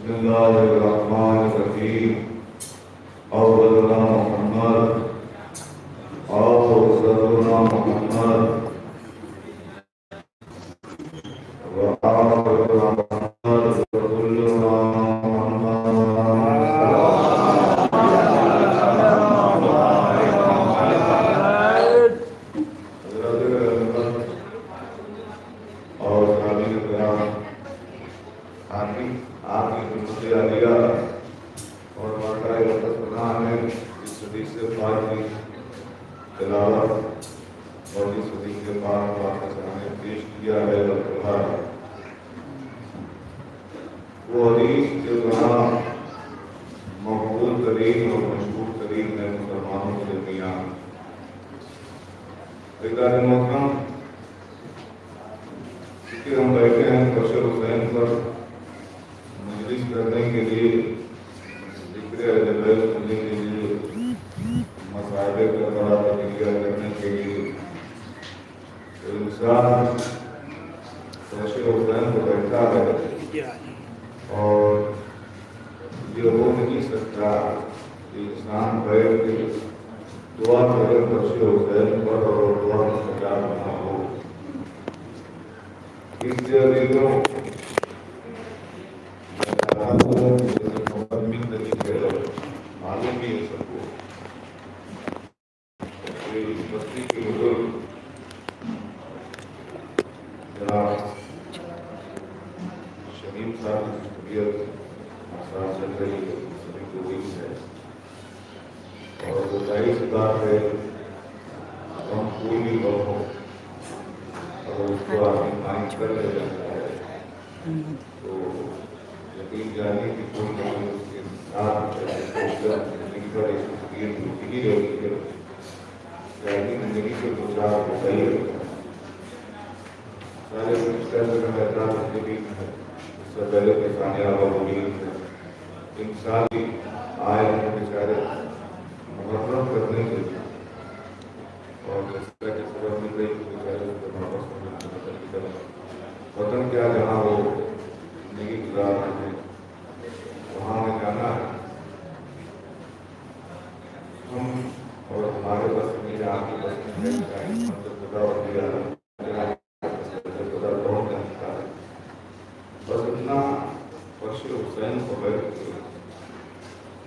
الله الرحمن الرحيم أولنا محمد أوسطنا محمد وآخرنا محمد وكلنا ہم بیٹھے ہیں بشر حسین پر مجلس کرنے کے لیے ذکر جبریل سننے کے لیے مسائل کا بڑا تجزیہ کرنے کے لیے انسان بشر حسین کو بیٹھا ہے اور یہ ہو نہیں سکتا کہ انسان بیٹھ کے دعا کرے بشر حسین پر اور دعا مستجاب نہ ہو. اس سے معلوم بھی ہے سب کو اس بستی کے بزرگ جناب شمیم صاحب کی طبیعت آسان چل رہی ہے سبھی کو ویک ہے اور وہ ظاہر سی بات ہے ہم کوئی بھی لوگ ہوں اور اس کو آدمی مائنڈ کر لے جاتا ہے تو یقین جانے کی کوئی نہ کوئی اس کے ساتھ زندگی پر ایک شخصیت رکی رہتی ہے ذہنی زندگی سے دو چار ہوتا ہی رہتا ہے. سارے احترام زندگی ہے اس سے پہلے کے کامیاب اور امیر ہے انسان بھی آئے ہیں بیچارے محرم کرنے کے لیے اور جس طرح کی سبب مل رہی ہے بیچارے وطن کیا جہاں وہ زندگی گزار رہے ہیں وہاں ہمیں جانا ہے. ہم اور ہمارے بس میں آپ کی بس میں خدا اور دیا بس اتنا بشر حسین کو بیٹھ کے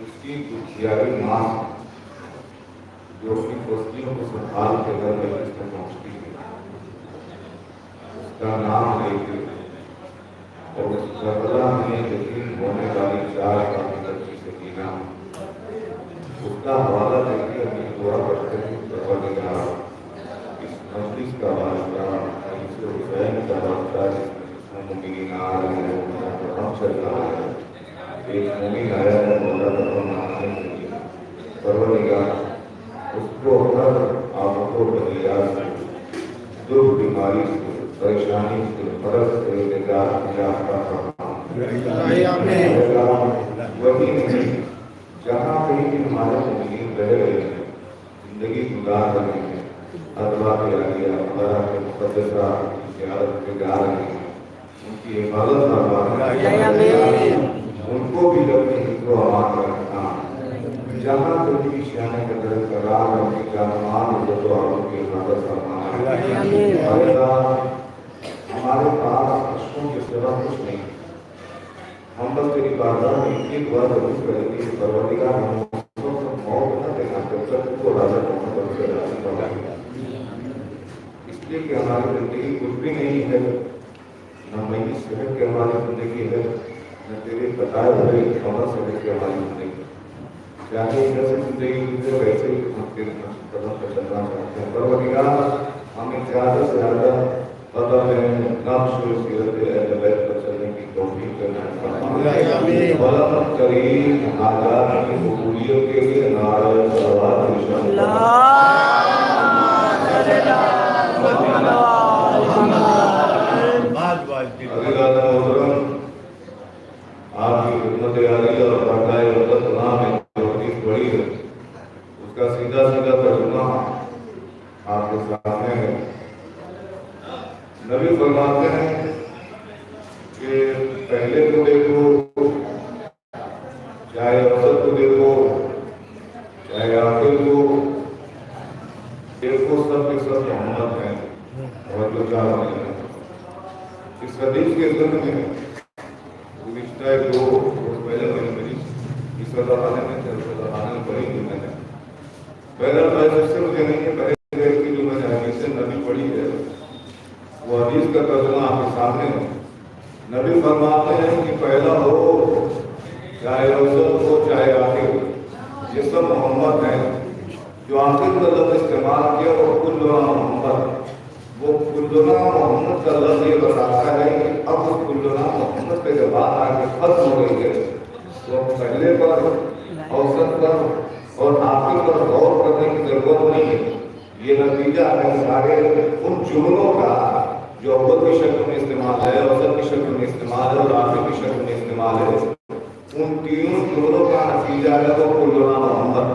اس کی دکھیاری ماں جو اپنی بستیوں کو سنبھال کے گھر میں اس تک پہنچتی ہے اس کا نام لے کے اور اس کربلا میں یقین ہونے والی چار کا کی سکینہ اس کا حوالہ دے کے اپنی دعا کرتے ہیں پروردگار اس مجلس کا واسطہ اس حسین کا واسطہ جس میں مومنین آ رہے ہیں ہم چل رہا ہے ایک مومن آیا ہے مولا کا ماننے کے لیے پروردگار اس کو ہر آفت و بلیات سے دکھ بیماری سے پریشانی سے فرض سے نجات یافتہ فرما وہی نہیں جہاں کہیں بھی ہمارے مومنین رہ رہے ہیں زندگی گزار رہے ہیں ادوا کے عالیہ خدا کے مقدسہ کی زیارت پہ جا رہے ہیں ان کی حفاظت فرمانا ان کو بھی اپنے حفظ و امان رکھنا جہاں کہیں بھی شیانے کا درد قرار اور ان کی جانمان عزت و عظمت کی حفاظت فرمانا. ہمارے پاس عشقوں کے سوا کچھ نہیں. ہم بس تیری بارگاہ میں اتنی دعا ضرور کریں گے کہ پروردگار ہم کو موت نہ دینا جب تک تو راضی محمد سے راضی بنائے گا. اس لیے کہ ہماری زندگی کچھ بھی نہیں ہے نہ مہنگی صحت کی ہماری زندگی ہے نہ تیرے بتائے ہوئے عمر صحت کی ہماری زندگی. چاہے جیسے زندگی گزرے ویسے ہی ہم تیرے قدم پر چلنا چاہتے ہیں. پروردگار ہمیں زیادہ سے زیادہ قدم نقش و سیرت اہل بیت پر چلنے کی توفیق کرنا فرمائے. ولقد کریم حاجات کی قبولیت کے لیے نعرہ صلوات انشاءاللہ. آپ کی خدمت عالیہ اور بردائے وطن نام ہے جو حدیث بڑی ہے اس کا سیدھا سیدھا ترجمہ آپ کے سامنے ہے. نبی فرماتے ہیں کہ پہلے تو دیکھو گزشتہ 2 روز پہلے میں نے میری اس خانے میں پڑھی تھی میں نے پہلا سے مجھے نہیں ہے پہلے کی جو میں نے حدیث نبی پڑھی ہے وہ حدیث کا ترجمہ آپ کے سامنے ہے. نبی فرماتے ہیں کہ پہلا ہو چاہے اوسط ہو چاہے آخر یہ سب محمد ہیں. جو آخر کا لفظ استعمال کیا وہ کلنا محمد وہ کلنا محمد کا لفظ یہ بتاتا ہے کہ اب وہ کلنا محمد پہ جب بات آ کے ختم ہو گئی ہے تو پہلے پر اوسط پر اور آخر پر غور کرنے کی ضرورت نہیں ہے. یہ نتیجہ ہے سارے ان جملوں کا جو اول کی شکل میں استعمال ہے اوسط کی شکل میں استعمال ہے اور آخر کی شکل میں استعمال ہے. ان تینوں جملوں کا نتیجہ ہے وہ کلنا محمد.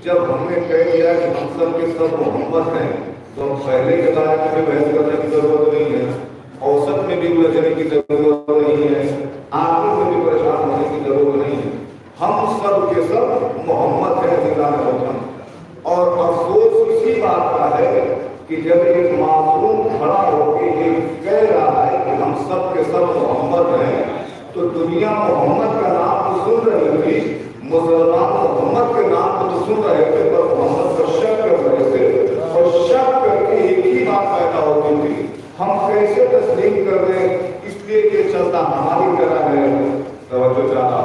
جب ہم نے کہہ دیا کہ ہم سب کے سب محمد ہیں تو ہم پہلے کے بارے میں بحث کرنے کی ضرورت نہیں ہے, اوسط میں بھی الجھنے کی ضرورت نہیں ہے, آخر میں بھی پریشان ہونے کی ضرورت نہیں ہے. ہم سب کے سب محمد ہیں ذکر محمد. اور افسوس اسی بات کا ہے کہ جب ایک معصوم کھڑا ہو کے یہ کہہ رہا ہے کہ ہم سب کے سب محمد ہیں تو دنیا محمد کا نام تو سن رہی تھی, مسلمان محمد کے نام کو تو سن رہے تھے پر محمد پر شک کر رہے تھے اور شک کر کے ایک ہی بات پیدا ہوتی تھی ہم کیسے تسلیم کر دیں. اس لیے یہ چلتا ہماری طرح ہے, توجہ چاہتا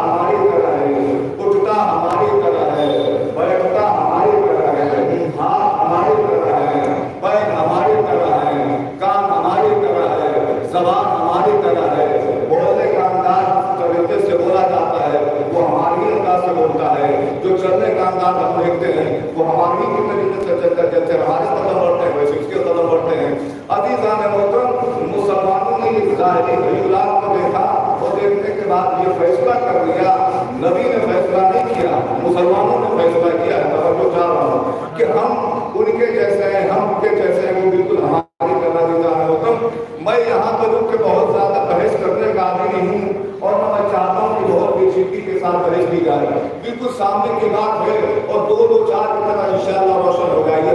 ہماری طرح ہے, اٹھتا ہماری طرح ہے, بیٹھتا ہماری طرح ہے, ہاتھ ہماری طرح ہے, پیر ہماری طرح ہے, کان ہماری طرح ہے, زبان ہماری طرح ہے, بولنے کا انداز طریقے سے بولا جاتا ہے وہ ہماری انداز سے بولتا ہے, جو چلنے کا انداز ہم دیکھتے ہیں وہ ہماری کی طریقے سے چلتا ہے. جیسے ہمارے قدم بڑھتے ہیں ویسے اس کے قدم بڑھتے ہیں. عزیزان محترم, مسلمانوں نے اس ظاہری خیالات کو دیکھا اور دیکھنے کے بعد یہ فیصلہ کر لیا. نبی نے فیصلہ نہیں کیا, مسلمانوں نے فیصلہ کیا ہے. توجہ چاہ رہا ہوں کہ ہم ان کے جیسے ہیں, ہم ان کے جیسے ہیں, وہ بالکل ہماری طرح عزیزان محترم. میں یہاں پر رک کے بہت زیادہ بحث کرنے کا عادی نہیں ہوں اور میں چاہتا ہوں کہ بہت پیچیدگی کے ساتھ بحث کی جائے. بالکل سامنے کی بات ہے اور 2-4 کی طرح انشاءاللہ روشن ہو جائے گا.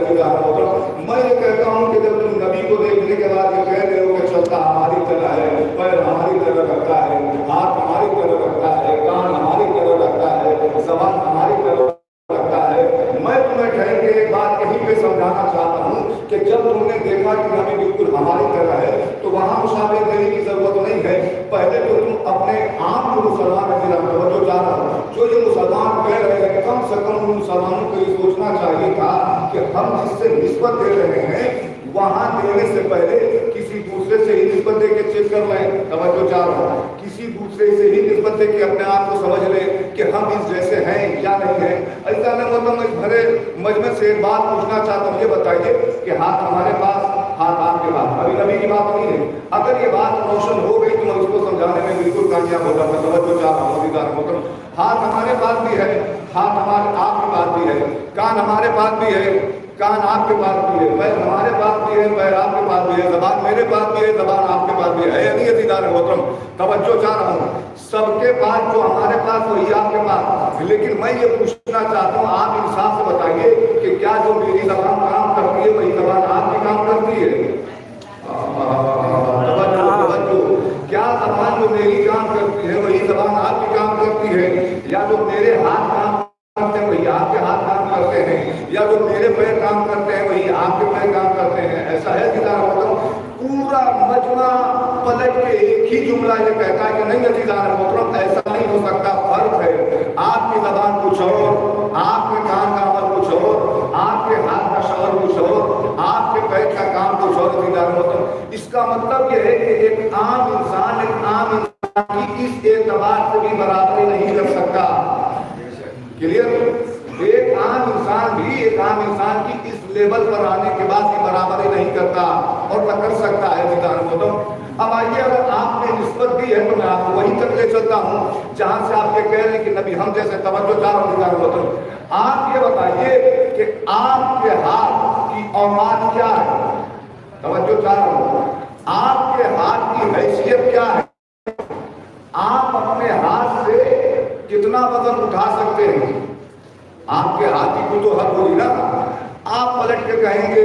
میں یہ کہتا ہوں کہ جب تم نبی کو دیکھنے کے بعد یہ کہہ رہے ہو کہ چلتا ہماری طرح ہے, پیر ہماری طرح رکھتا ہے, ہاتھ ہماری طرح رکھتا ہے, کان ہماری طرح رکھتا ہے, زبان ہماری طرح رکھتا ہے, میں تمہیں کہیں کہ ایک بات کہیں پہ سمجھانا چاہتا ہوں کہ جب تم نے دیکھا کہ نبی بالکل ہماری طرح ہے تو وہاں مشابہ دینے کی ضرورت نہیں ہے. پہلے تو تم اپنے عام جو مسلمان ہے توجہ چاہ رہا ہوں, جو یہ مسلمان کہہ رہے ہیں کم سے کم ان مسلمانوں کو یہ سوچنا چاہیے تھا کہ ہم جس سے نسبت دے رہے ہیں وہاں دینے سے پہلے کسی دوسرے سے ہی نسبت دے کے چیک کر لیں. توجہ چاہ رہا ہوں, کسی دوسرے سے ہی نسبت دے کے اپنے آپ کو سمجھ لیں کہ ہم اس جیسے ہیں یا نہیں ہیں. ایسا نہ مطلب میں بھرے مجمع سے ایک بات پوچھنا چاہتا ہوں, یہ بتائیے کہ ہاتھ ہمارے پاس, ہاتھ آپ کے پاس, ابھی نبی کی بات نہیں ہے. اگر یہ بات روشن ہو گئی تو میں اس کو سمجھانے میں بالکل کامیاب ہو جاتا. توجہ چاہ رہا ہوں, ہاتھ ہمارے پاس بھی ہے, ہاتھ ہمارے آپ کے پاس بھی ہے, کان ہمارے پاس بھی ہے, کان آپ کے پاس بھی ہے, پیر ہمارے پاس بھی ہے, پیر آپ کے پاس بھی ہے, زبان میرے پاس بھی ہے, زبان آپ کے پاس بھی ہے. نہیں عزیزان محترم, توجہ چاہ رہا ہوں, سب کے پاس جو ہمارے پاس وہی آپ کے پاس. لیکن میں یہ پوچھنا چاہتا ہوں, آپ انصاف سے بتائیے کہ کیا جو میری زبان کام کرتی ہے وہی زبان آپ کی کام کرتی ہے؟ کیا زبان جو میری کام کرتی ہے وہی زبان آپ کی کام کرتی ہے, یا جو میرے ہاتھ کام کرتے ہیں وہی آپ کے ہاتھ کام کرتے ہیں, یا جو میرے پیر کام کرتے ہیں وہی آپ کے پیر کام کرتے ہیں؟ ایسا ہے عزیزان محترم؟ پورا مجمع پلٹ کے ایک ہی جملہ یہ کہتا ہے کہ نہیں عزیزان محترم ایسا نہیں ہو سکتا, فرق ہے. آپ کی زبان کچھ اور, آپ کے کان کا عمل کچھ اور, آپ کے ہاتھ کا شعور کچھ اور, آپ کے پیر کا کام کچھ اور. عزیزان محترم, اس کا مطلب یہ ہے کہ ایک عام انسان کی اس اعتبار سے بھی برابری نہیں کر سکتا. کلیئر؟ ایک عام انسان کی اس لیول پر آنے کے بعد بھی برابری نہیں کرتا اور نہ کر سکتا ہے. عزیزان محترم, اب آئیے, اگر آپ نے نسبت دی ہے تو میں آپ کو وہیں تک لے چلتا ہوں جہاں سے آپ یہ کہہ رہے ہیں کہ نبی ہم جیسے. توجہ چاہ رہا ہوں عزیزان محترم, آپ یہ بتائیے کہ آپ کے ہاتھ کی اوقات کیا ہے؟ توجہ چاہ رہا ہوں, آپ کے ہاتھ کی حیثیت کیا ہے؟ آپ اپنے ہاتھ سے کتنا وزن اٹھا سکتے ہیں؟ آپ کے ہاتھ کی کوئی تو حد ہوگی نا. آپ پلٹ کے کہیں گے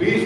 20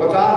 50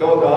14,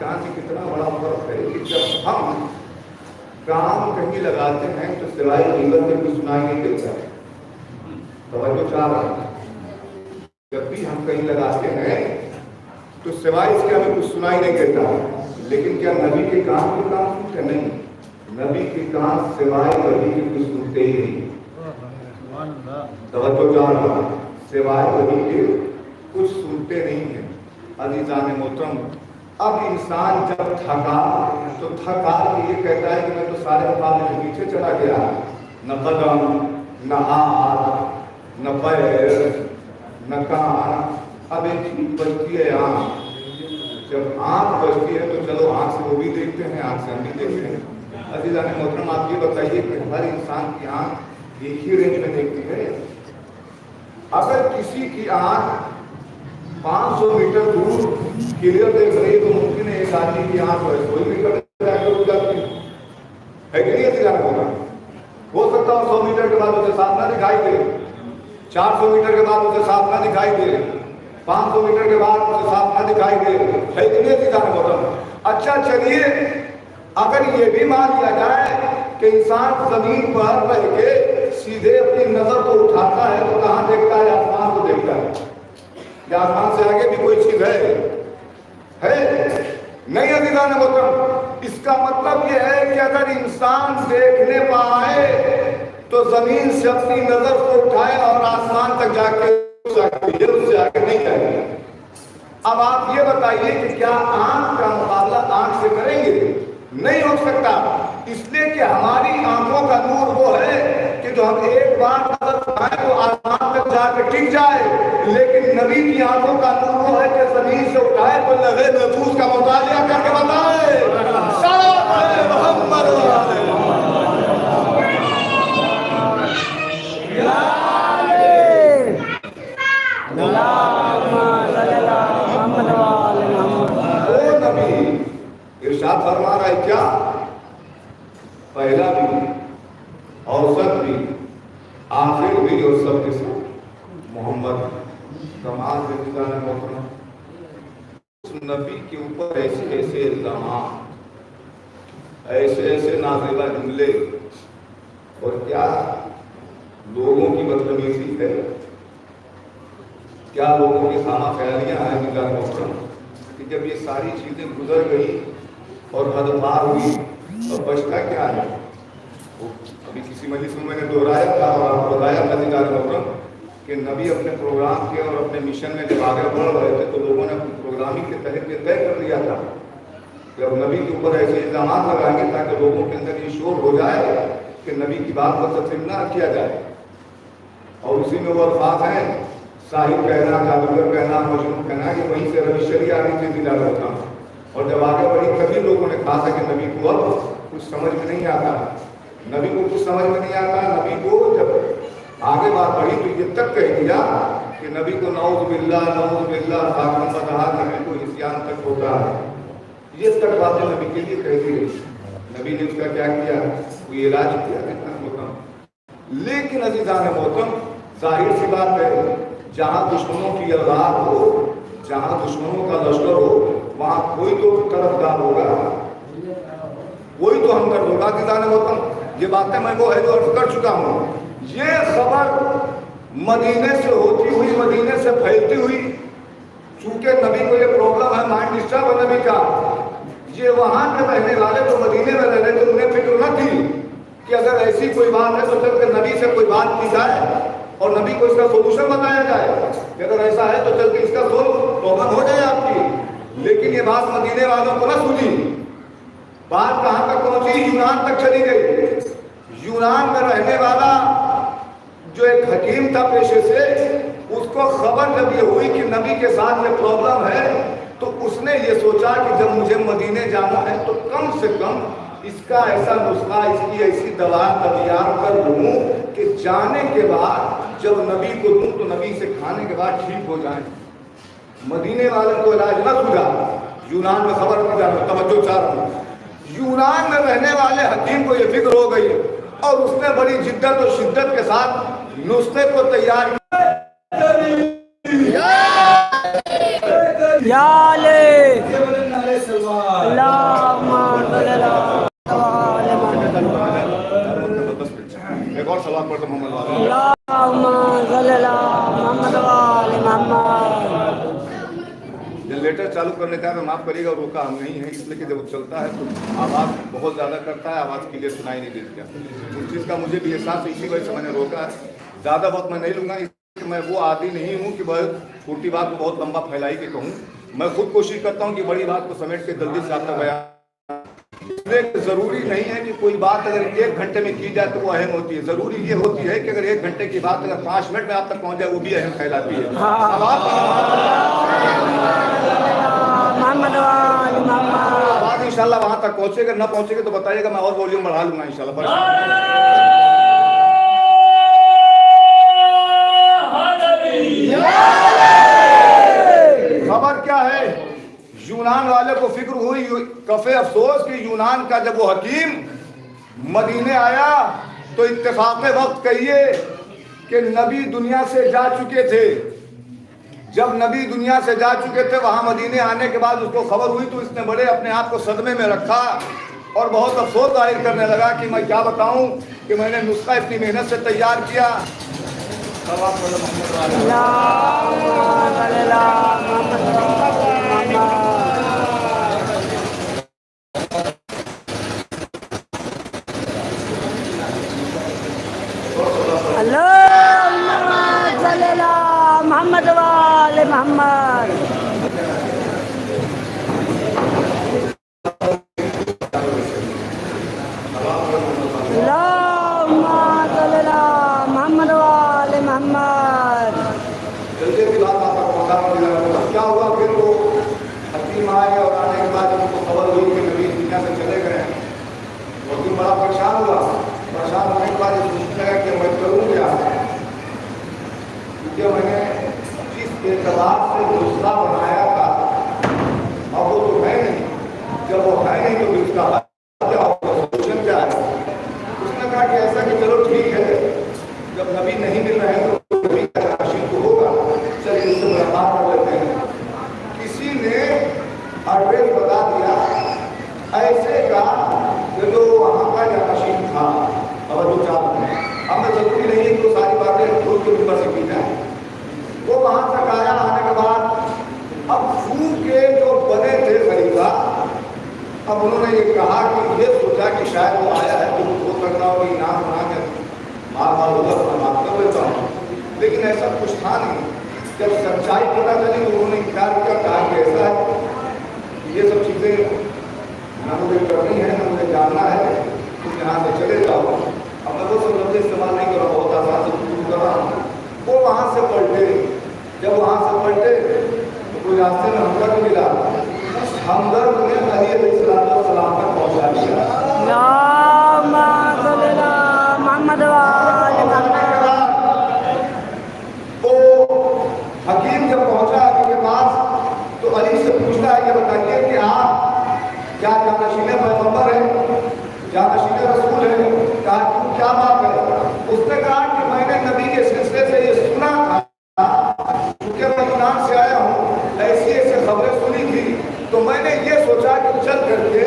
کان سے کتنا بڑا فرق ہے کہ جب ہم کام کہیں لگاتے ہیں تو سوائے غیبت میں کچھ سنائی نہیں دیتا ہے. توجہ چاہ رہا ہے. جب بھی ہم کہیں لگاتے ہیں تو سوائے اس کے ہمیں کچھ سنائی نہیں دیتا ہے. لیکن کیا نبی کے کان کے کام سنتے نہیں؟ نبی کے کان سوائے نبی کے کچھ سنتے ہی نہیں. توجہ چاہ رہا ہے. سوائے نبی کے کچھ سنتے نہیں ہیں. عزیزان محترم، اب انسان جب تھکا تو تھکا کے یہ کہتا ہے کہ میں تو سارے مقابلے کے پیچھے چلا گیا. نہ قدم، نہ ہاتھ، نہ پیر، نہ کان. اب ایک چیز بچتی ہے آنکھ. جب آنکھ بچتی ہے تو چلو آنکھ سے وہ بھی دیکھتے ہیں، آنکھ سے ہم بھی دیکھتے ہیں. عزیزان محترم، آپ یہ بتائیے کہ ہر انسان کی آنکھ ایک ہی رینج میں دیکھتی ہے. اگر کسی کی آنکھ 500 میٹر دور کلیئر دیکھ رہی تو ممکن ہے ایک آدمی کی آنکھ کوئی میٹر ہو جاتی ہے کہ نہیں. ایسی ہوگا ہو سکتا ہے 100 میٹر کے بعد اسے صاف نہ دکھائی دے، 400 میٹر کے بعد اسے صاف نہ دکھائی دے، 500 میٹر کے بعد اسے صاف نہ دکھائی دے. ہے کہ نہیں ایسی ہوگا. اچھا چلیے اگر یہ بھی مان لیا جائے کہ انسان زمین پر رہ کے سیدھے اپنی نظر کو اٹھاتا ہے تو کہاں دیکھتا ہے؟ آسمان کو دیکھتا ہے. کیا آسمان سے آگے بھی کوئی چیز ہے؟ نہیں عزیزان محترم. اس کا مطلب یہ ہے کہ اگر انسان دیکھنے پائے تو زمین سے اپنی نظر کو اٹھائے اور آسمان تک جا کے اس سے آگے نہیں جائے گا. اب آپ یہ بتائیے کہ کیا آنکھ کا مقابلہ آنکھ سے کریں گے؟ نہیں ہو سکتا. اس لیے کہ ہماری آنکھوں کا نور وہ ہے کہ جو ہم ایک بار نظر اٹھائیں تو آسمان تک جا کے ٹک جائے. لیکن نبی کی آنکھوں کا نور وہ ہے کہ زمین سے اٹھائے تو لہے محفوظ کا مطالعہ کر کے بتائے. سلام علیہ محمد ارشاد فرما رہا ہے کیا؟ پہلا بھی، اوسط بھی، آخر بھی اور سب کے سب محمد. کمال سے گزارا محترم. اس نبی کے اوپر ایسے ایسے الزامات، ایسے ایسے نازلہ جملے، اور کیا لوگوں کی بدتمیزی ہے، کیا لوگوں کی خامہ خیالیاں ہیں گزارا محترم. کہ جب یہ ساری چیزیں گزر گئی اور حد پار ہوئی اور بچتا کیا ہے؟ ابھی کسی مجلس میں نے دہرایا تھا اور آپ کو بتایا تھا نگار محترم کہ نبی اپنے پروگرام کے اور اپنے مشن میں جب آگے بڑھ رہے تھے تو لوگوں نے اپنی پروگرامنگ کے تحت یہ طے کر لیا تھا کہ اب نبی کے اوپر ایسے الزامات لگائیں گے تاکہ لوگوں کے اندر یہ شور ہو جائے کہ نبی کی بات پر تسلیم نہ کیا جائے. اور اسی میں وہ الفاظ ہیں صاحب کہنا، جادوگر کہنا، مجنون کہنا، کہ وہیں سے روی شریعہ آنی چیز دلا رہتا ہوں. اور جب آگے بڑھی کبھی لوگوں نے کہا تھا کہ نبی کو اب کچھ سمجھ میں نہیں آتا، نبی کو کچھ سمجھ میں نہیں آتا. نبی کو جب آگے بات بڑھی تو یہ تک کہہ دیا کہ نبی کو نعوذ باللہ خاتم بتا نبی کو عصیان تک ہوتا ہے. یہ تک باتیں نبی کے لیے کہہ دی گئی. نبی نے اس کا کیا کیا؟ کوئی علاج کیا کتنا محترم. لیکن عزیزان محترم، ظاہر سی بات ہے جہاں دشمنوں کی اذار ہو، جہاں دشمنوں کا لشکر ہو، وہاں کوئی تو طرفدار ہوگا، کوئی تو ہمدرد ہوگا. عزیزان محترم، یہ باتیں میں وہ ہے جو عرض کر چکا ہوں. یہ خبر مدینے سے ہوتی ہوئی، مدینے سے پھیلتی ہوئی، چونکہ نبی کو یہ پرابلم ہے مائنڈ ڈسٹرب ہے نبی کا. یہ وہاں کے رہنے والے تو مدینے میں رہ رہے تھے، انہیں فکر نہ تھی کہ اگر ایسی کوئی بات ہے تو چل کے نبی سے کوئی بات کی جائے اور نبی کو اس کا سولوشن بتایا جائے کہ اگر ایسا ہے تو چل کے اس کا پرابلم ہو جائے آپ کی. لیکن یہ بات مدینے والوں کو نہ سنی. بات کہاں تک پہنچی؟ یونان تک چلی گئی. یونان میں رہنے والا جو ایک حکیم تھا پیشے سے، اس کو خبر جب یہ ہوئی کہ نبی کے ساتھ یہ پرابلم ہے تو اس نے یہ سوچا کہ جب مجھے مدینے جانا ہے تو کم سے کم اس کا ایسا نسخہ، اس کی ایسی دوا تیار کر لوں کہ جانے کے بعد جب نبی کو دوں تو نبی سے کھانے کے بعد ٹھیک ہو جائیں. مدینے والوں کو علاج نہ سوجا. یونان میں خبر کی جانا، توجہ چاہ رہا ہوں. یونان میں رہنے والے حکیم کو یہ فکر ہو گئی اور اس نے بڑی جدت و شدت کے ساتھ نسخے کو تیار کیا. اللهم صل على ایک اور سلام پڑھتا محمد والے اللهم صل على محمد وآل محمد. جنریٹر چالو کرنے کا میں معاف کریے گا روکا ہم نہیں ہے اس لیے کہ جب وہ چلتا ہے تو آواز بہت زیادہ کرتا ہے آواز کلیئر سنائی نہیں دیتی ہے اس چیز کا مجھے بھی احساس ہے اسی وجہ سے میں نے روکا ہے زیادہ وقت میں نہیں لوں گا میں وہ عادی نہیں ہوں کہ بس چھوٹی بات کو بہت لمبا پھیلائی کے کہوں میں خود کوشش کرتا ہوں کہ بڑی بات کو سمیٹ کے جلدی سے آپ تک بیان ضروری نہیں ہے کہ کوئی بات اگر 1 گھنٹے میں کی جائے تو وہ اہم ہوتی ہے ضروری یہ ہوتی ہے کہ اگر 1 گھنٹے کی بات اگر 5 منٹ میں آپ تک پہنچ جائے وہ بھی اہم کہلاتی ہے محمد وآل محمد. آواز انشاءاللہ وہاں تک پہنچے گا نہ پہنچے گا تو بتائیے گا میں اور والیوم بڑھا لوں گا انشاءاللہ خبر کیا ہے یونان والے کو فکر ہوئی کفے افسوس کہ یونان کا جب وہ حکیم مدینے آیا تو اتفاق وقت کہیے کہ نبی دنیا سے جا چکے تھے جب نبی دنیا سے جا چکے تھے وہاں مدینے آنے کے بعد اس کو خبر ہوئی تو اس نے بڑے اپنے آپ کو صدمے میں رکھا اور بہت افسوس ظاہر کرنے لگا کہ میں کیا بتاؤں کہ میں نے نسخہ اتنی محنت سے تیار کیا اللهم صل على محمد وآل محمد. اللهم صل على محمد وآل محمد. جلدی کی بات آپ کو پتا کیا ہوا پھر وہ حکیم آئے اور آنے کے بعد ان کو خبر ہوئی کہ نبی دنیا سے چلے گئے اور پھر بڑا پریشان ہوا پریشان ہونے کے بعد یہ سوچنے لگا کہ میں کروں کیا کیونکہ میں نے جس اعتبار سے دوسرا بنایا تھا اب وہ تو ہے نہیں جب وہ ہے نہیں تو پھر اس کا سولوشن کیا ہے اس نے کہا کہ ایسا کہ چلو ٹھیک ہے جب نبی نہیں مل رہے ہیں تو نبی کا راشد تو ہوگا چلیے اس سے ملاقات کر لیتے ہیں کسی نے ایڈریس بتا دیا ایسے کا جو وہاں کا راشد تھا اور جو چاہتے ہیں ہمیں ضروری نہیں ہے کہ وہ ساری باتیں خود کے اوپر سے کی جائیں وہ وہاں تک آیا آنے کے بعد اب سور کے جو بنے تھے خلیفہ اب انہوں نے یہ کہا کہ یہ سوچا کہ شاید وہ آیا ہے تو وہ کرتا ہو کہ انعام بنا کے بار بار ادھر میں بات کر لیتا ہوں لیکن ایسا کچھ تھا نہیں جب سچائی پتہ چلی تو انہوں نے انکار کیا کہا کہ ایسا ہے یہ سب چیزیں نہ مجھے کرنی ہے نہ مجھے جاننا ہے تم یہاں سے چلے جاؤ اب میں وہ سب لفظ استعمال نہیں کر رہا بہت آسان سے گفتگو کر رہا ہوں وہ وہاں سے پلٹے جب وہاں سے پلٹے تو کوئی راستے میں ہمدرد ملا اس ہمدرد نے علی علیہ السلام تک پہنچا دیا اللهم صل على محمد وآل محمد. وہ حکیم جب پہنچا علی کے پاس تو علی سے پوچھتا ہے کہ بتائیے کہ آپ کیا جانشین پیغمبر ہیں جانشین رسول ہیں کہا کیا بات ہے اس نے کہا کہ میں نے نبی کے سلسلے سے یہ سنا تھا کیونکہ میں یونان سے آیا ہوں ایسی ایسی خبریں سنی تھی تو میں نے یہ سوچا کہ چل کر کے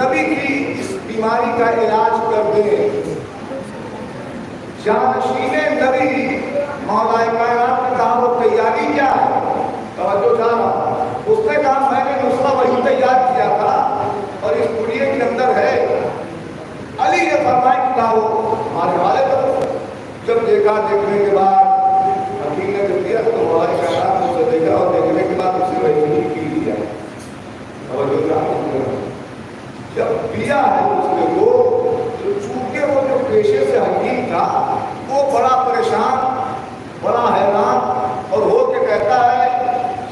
نبی کی اس بیماری کا علاج کر دیں جانشین نبی مولا کائنات نے کہا وہ تیاری کیا ہے توجہ چاہا اس نے کہا میں نے نسخہ وہی تیار کیا تھا اور اس پڑیے کے اندر ہے علی نے فرمایا کہ لاؤ ہمارے والے طرف جب دیکھا دیکھنے کے بعد حکیم نے جب دیا تو مولا کائنات نے اسے دیکھا اور دیکھنے کے بعد اسے وہی پی لیا توجہ چاہا جب پیا ہے اس نے وہ تو چونکہ وہ جو پیشے سے حکیم تھا وہ بڑا پریشان بڑا حیران اور ہو کے کہتا ہے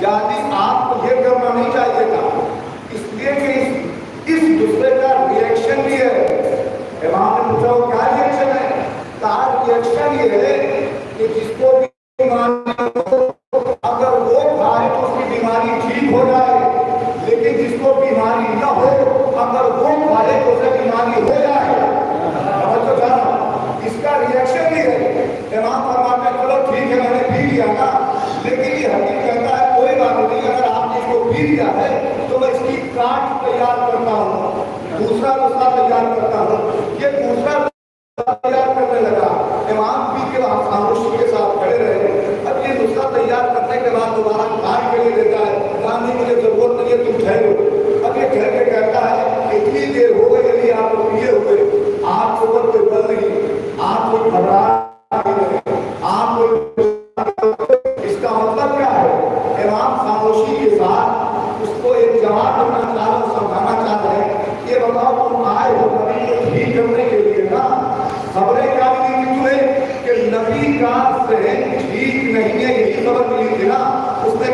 یعنی آپ کو یہ کرنا نہیں چاہیے تھا اس لیے کہ اس دوسرے کا ریئیکشن بھی ہے امام نے پوچھا وہ کیا ریئیکشن ہے کہا ریئیکشن یہ ہے کہ جس کو بیماری ہو اگر وہ کھائے تو اس کی بیماری ٹھیک ہو جائے لیکن جس کو بیماری نہ ہو اگر وہ کھائے تو اسے بیماری ہو جائے اس کا ریئیکشن بھی ہے امام فرماتے ہیں چلو ٹھیک ہے میں نے پی لیا نا لیکن یہ حکیم کہتا ہے کوئی بات نہیں اگر آپ نے اس کو پی لیا ہے تو میں اس کی کاٹ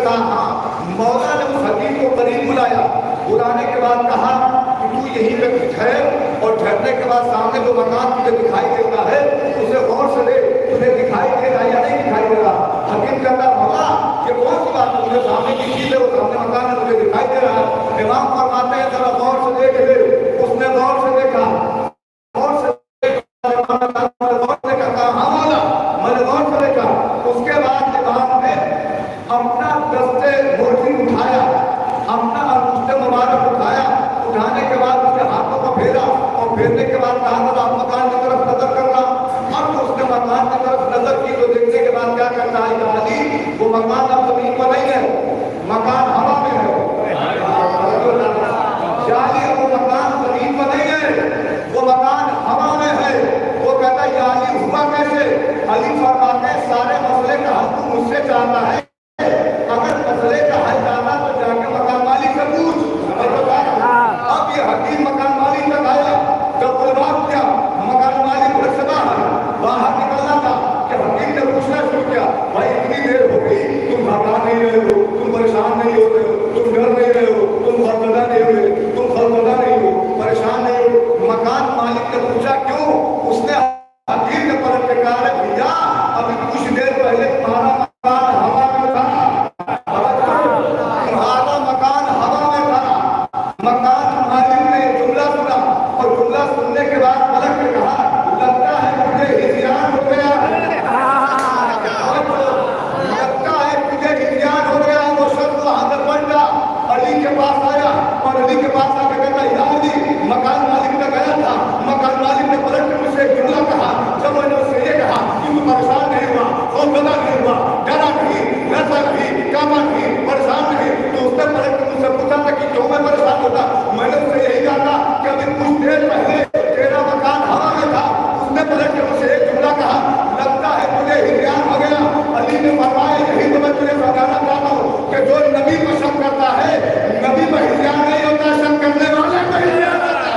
کہا ہاں. مولا نے اس حکیم کو قریب بلایا. بلانے کے بعد کہا کہ تو یہیں پہ ٹھہر اور ٹھہرنے کے بعد سامنے جو مکان تجھے دکھائی دیتا ہے اسے غور سے دیکھ. تجھے دکھائی دے رہا یا نہیں دکھائی دے رہا؟ حکیم کہتا مولا یہ کون سی بات ہے؟ مجھے سامنے کی چیز ہے، وہ سامنے مکان ہے، مجھے دکھائی دے رہا ہے. امام فرماتے ہیں ذرا غور سے دیکھ لے. اس نے غور سے دیکھا، غور سے اس کے بعد امام نے اپنا دستے موٹی اٹھایا، اپنا انگشت مبارک اٹھایا. اٹھانے کے بعد اس کے ہاتھوں کو پھیرا اور پھیرنے کے بعد کہا ذرا آپ مکان کی طرف نظر کرنا. اب اس نے مکان کی طرف نظر کی تو دیکھنے کے بعد کیا کرتا ہے علی؟ وہ مکان اب زمین پر نہیں ہے، مکان ہوا میں ہے. یعنی وہ مکان زمین پر نہیں ہے، وہ مکان ہوا میں ہے. وہ کہتا ہے یا علی ہوا کیسے؟ علی فرماتے ہیں سارے مسئلے کا حل تو مجھ سے چاہتا ہے، اگر مسئلے کا حل چاہتا تو جا کے مکان مالک سے پوچھ. اب یہ حکیم مکان مالک تک آیا. جب الباب کیا مکان مالک گھر سے باہر نکلنا تھا کہ حکیم نے پوچھنا شروع کیا بھائی اتنی دیر ہو گئی، تم گھبرا نہیں رہے ہو، تم پریشان نہیں ہو رہے ہو، تم ڈر نہیں رہے ہو، تم خوفزدہ نہیں ہوئے، تم خوفزدہ نہیں ہو، پریشان نہیں ہو. مکان مالک نے پوچھا کیوں؟ اس نے حکیم نے پلٹ کے کہا ہے بھیا ابھی کچھ دیر پہلے تمہارا مکان ہوا میں تھا، تمہارا مکان ہوا میں تھا. مکان مالک نے جملہ سنا اور جملہ سننے کے بعد پلٹ کے کہا لگتا ہے مجھے ہذیان ہو گیا ہے، لگتا ہے مجھے ہذیان ہو گیا. وہ شخص وہاں سے بن گیا، علی کے پاس آیا اور علی کے پاس آ کے کہتا یا علی مکان مالک نے گیا تھا، مکان مالک نے پلٹ کے مجھ سے جملہ کہا. جب میں نے اس سے یہ کہا کہ تو پریشان نہیں ہوا، خوفزدہ نہیں ہوا، ڈرا نہیں، لرزا نہیں، کانپا نہیں، پریشان نہیں، تو اس نے پلٹ کے مجھ سے پوچھا تھا کہ کیوں میں پریشان ہوتا؟ میں نے اس سے یہی کہا تھا کہ ابھی کچھ دیر پہلے تیرا مکان ہوا میں تھا. اس نے پلٹ کے مجھ سے ایک جملہ کہا لگتا ہے مجھے ہذیان ہو گیا. علی نے فرمایا یہی تو میں تجھے سمجھانا چاہتا ہوں کہ جو نبی کو شک کرتا ہے نبی میں ہذیان نہیں ہوتا، شک کرنے والے میں ہذیان ہوتا ہے.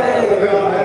عليه